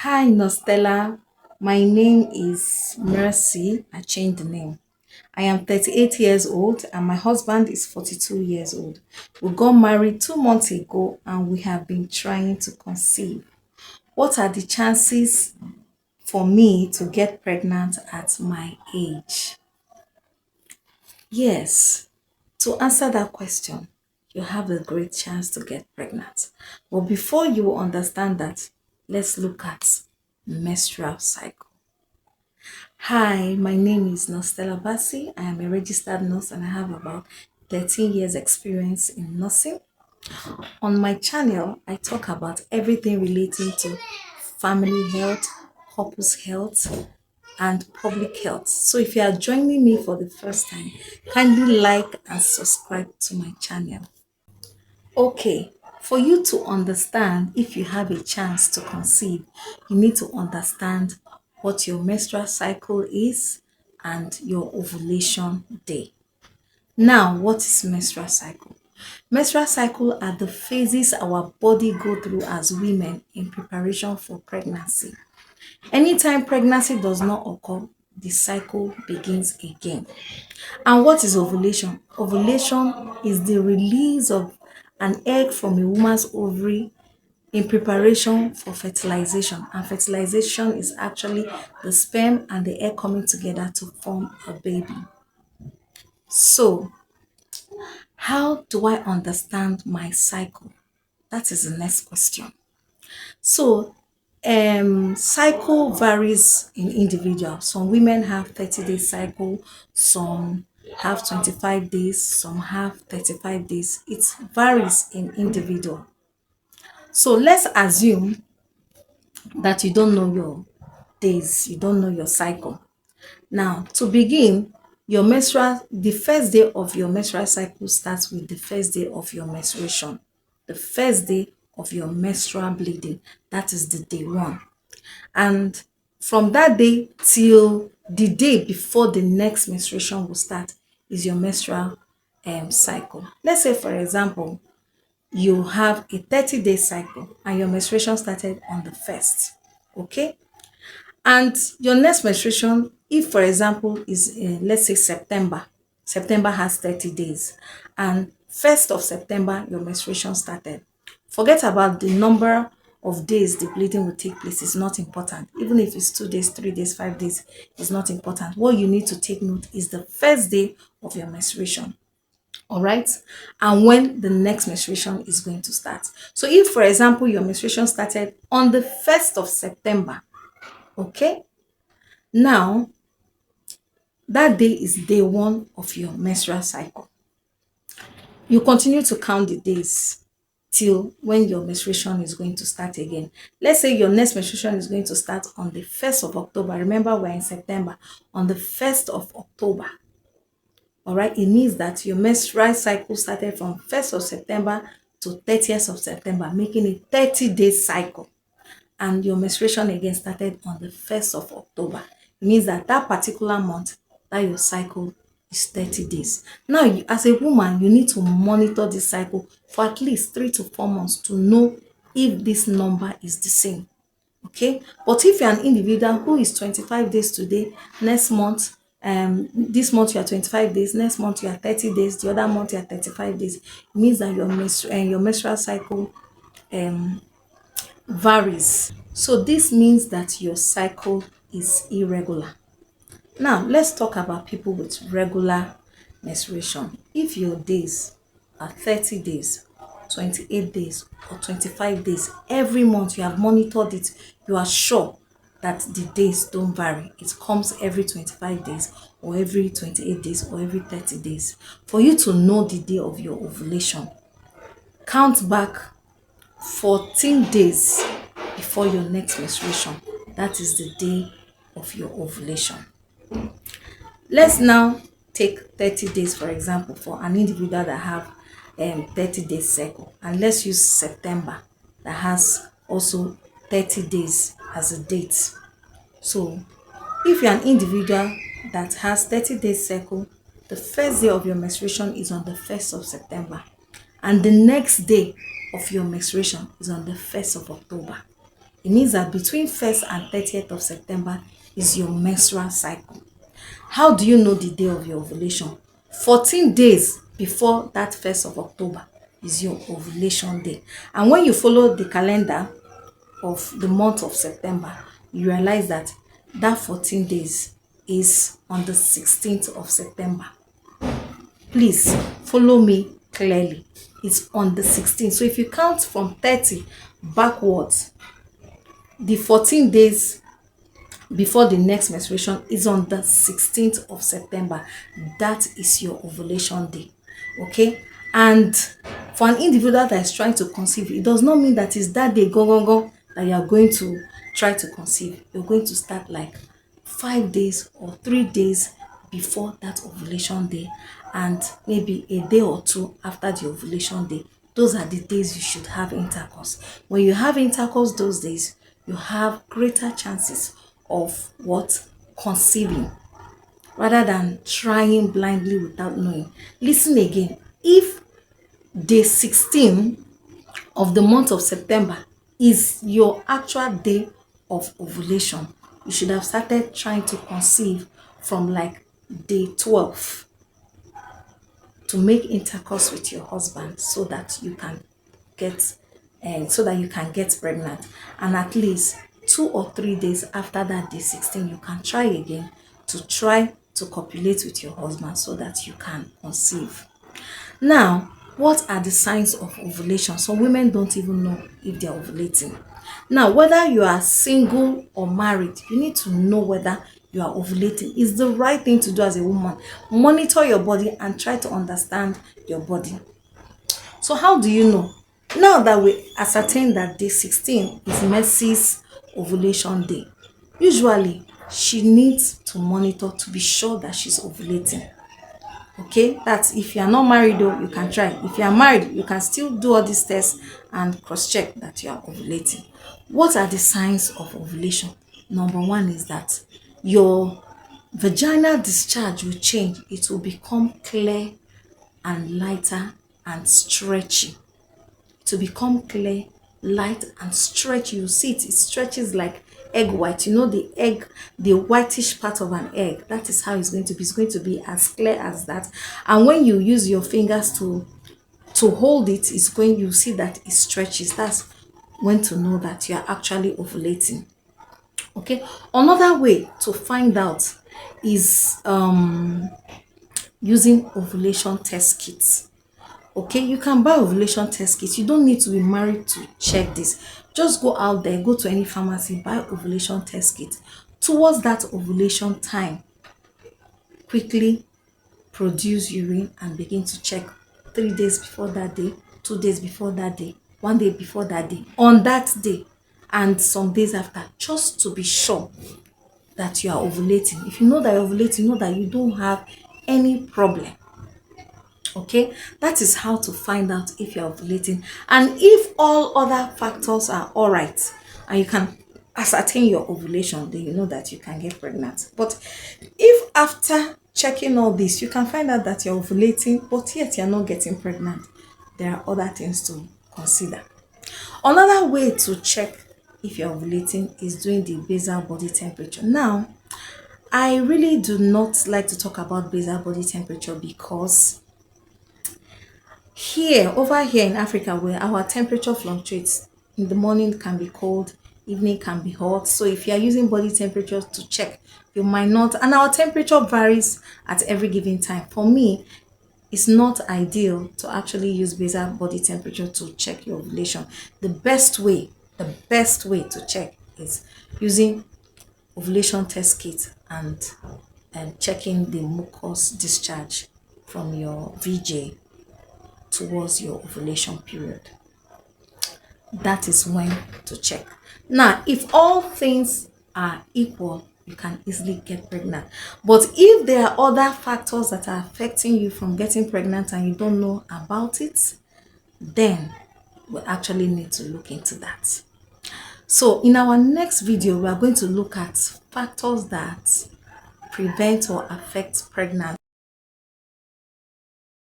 Hi, Nostella. My name is Mercy. I changed the name. I am 38 years old and my husband is 42 years old. We got married 2 months ago and we have been trying to conceive. What are the chances for me to get pregnant at my age? Yes, to answer that question, you have a great chance to get pregnant. But before you understand that, let's look at menstrual cycle. Hi, my name is Nostella Bassi. I am a registered nurse and I have about 13 years experience in nursing. On my channel, I talk about everything relating to family health, couples health, and public health. So if you are joining me for the first time, kindly like and subscribe to my channel. Okay, for you to understand if you have a chance to conceive, you need to understand what your menstrual cycle is and your ovulation day. Now, what is menstrual cycle? Menstrual cycle are the phases our body go through as women in preparation for pregnancy. Anytime pregnancy does not occur, the cycle begins again. And what is ovulation? Ovulation is the release of an egg from a woman's ovary in preparation for fertilization. And fertilization is actually the sperm and the egg coming together to form a baby. So, how do I understand my cycle? That is the next question. So, cycle varies in individual. Some women have 30-day cycle, some have 25 days, some have 35 days. It varies in individual. So let's assume that you don't know your days, you don't know your cycle. Now, to begin, the first day of your menstrual cycle starts with the first day of your menstruation. The first day of your menstrual bleeding, that is the day one. And from that day till the day before the next menstruation will start is your menstrual cycle. Let's say, for example, you have a 30-day cycle and your menstruation started on the first. Okay, and your next menstruation, if for example is let's say September has 30 days and 1st of September your menstruation started. Forget about the number of days the bleeding will take place. It's not important. Even if it's 2 days, 3 days, 5 days, it's not important. What you need to take note is the first day of your menstruation. All right, and when the next menstruation is going to start. So if for example your menstruation started on the 1st of September, okay, now that day is day one of your menstrual cycle. You continue to count the days till when your menstruation is going to start again. Let's say your next menstruation is going to start on the 1st of October. Remember, we're in September. On the 1st of October, all right, it means that your menstrual cycle started from 1st of September to 30th of September, making a 30-day cycle. And your menstruation again started on the 1st of October. It means that that particular month, that your cycle is 30 days. Now, as a woman, you need to monitor this cycle for at least 3 to 4 months to know if this number is the same. Okay, but if you're an individual who is 25 days today, next month, this month you are 25 days, next month you are 30 days, the other month you are 35 days, it means that your menstrual cycle varies. So this means that your cycle is irregular. Now, let's talk about people with regular menstruation. If your days are 30 days, 28 days, or 25 days, every month you have monitored it, you are sure that the days don't vary. It comes every 25 days, or every 28 days, or every 30 days. For you to know the day of your ovulation, count back 14 days before your next menstruation. That is the day of your ovulation. Let's now take 30 days, for example, for an individual that have 30 days cycle, and let's use September that has also 30 days as a date. So if you're an individual that has 30 days cycle, the first day of your menstruation is on the 1st of September, and the next day of your menstruation is on the 1st of October. It means that between 1st and 30th of September is your menstrual cycle. How do you know the day of your ovulation? 14 days before that 1st of October is your ovulation day. And when you follow the calendar of the month of September, you realize that that 14 days is on the 16th of September. Please follow me clearly. It's on the 16th. So if you count from 30 backwards, the 14 days before the next menstruation is on the 16th of September. That is your ovulation day. Okay? And for an individual that is trying to conceive, it does not mean that it's that day go that you are going to try to conceive. You're going to start like 5 days or 3 days before that ovulation day, and maybe a day or two after the ovulation day. Those are the days you should have intercourse. When you have intercourse those days, you have greater chances of what? Conceiving, rather than trying blindly without knowing. Listen again. If day 16 of the month of September is your actual day of ovulation, you should have started trying to conceive from like day 12 to make intercourse with your husband so that you can get pregnant. And at least 2 or 3 days after that day 16, you can try again to copulate with your husband so that you can conceive. Now, what are the signs of ovulation? Some women don't even know if they are ovulating. Now, whether you are single or married, you need to know whether you are ovulating. It's the right thing to do as a woman. Monitor your body and try to understand your body. So how do you know? Now that we ascertain that day 16 is Mercy's ovulation day, usually she needs to monitor to be sure that she's ovulating. Okay, that's if you are not married though, you can try. If you are married, you can still do all these tests and cross-check that you are ovulating. What are the signs of ovulation? Number one is that your vaginal discharge will change. It will become clear and lighter and stretchy. To become clear, light and stretchy. You see it stretches like egg white. You know the egg, the whitish part of an egg. That is how it's going to be. It's going to be as clear as that. And when you use your fingers to hold it, you see that it stretches. That's when to know that you are actually ovulating. Okay. Another way to find out is using ovulation test kits. Okay, you can buy ovulation test kits. You don't need to be married to check this. Just go out there, go to any pharmacy, buy ovulation test kit. Towards that ovulation time, quickly produce urine and begin to check 3 days before that day, 2 days before that day, 1 day before that day, on that day, and some days after, just to be sure that you are ovulating. If you know that you're ovulating, know that you don't have any problem. Okay, that is how to find out if you're ovulating. And if all other factors are all right and you can ascertain your ovulation, then you know that you can get pregnant. But if after checking all this you can find out that you're ovulating but yet you're not getting pregnant, there are other things to consider. Another way to check if you're ovulating is doing the basal body temperature. Now, I really do not like to talk about basal body temperature because over here in Africa, where our temperature fluctuates, in the morning can be cold, evening can be hot. So if you are using body temperature to check, you might not, and our temperature varies at every given time. For me, it's not ideal to actually use basal body temperature to check your ovulation. The best way to check is using ovulation test kit and checking the mucus discharge from your VJ towards your ovulation period. That is when to check. Now, if all things are equal, you can easily get pregnant. But if there are other factors that are affecting you from getting pregnant and you don't know about it, then we actually need to look into that. So in our next video, we are going to look at factors that prevent or affect pregnancy.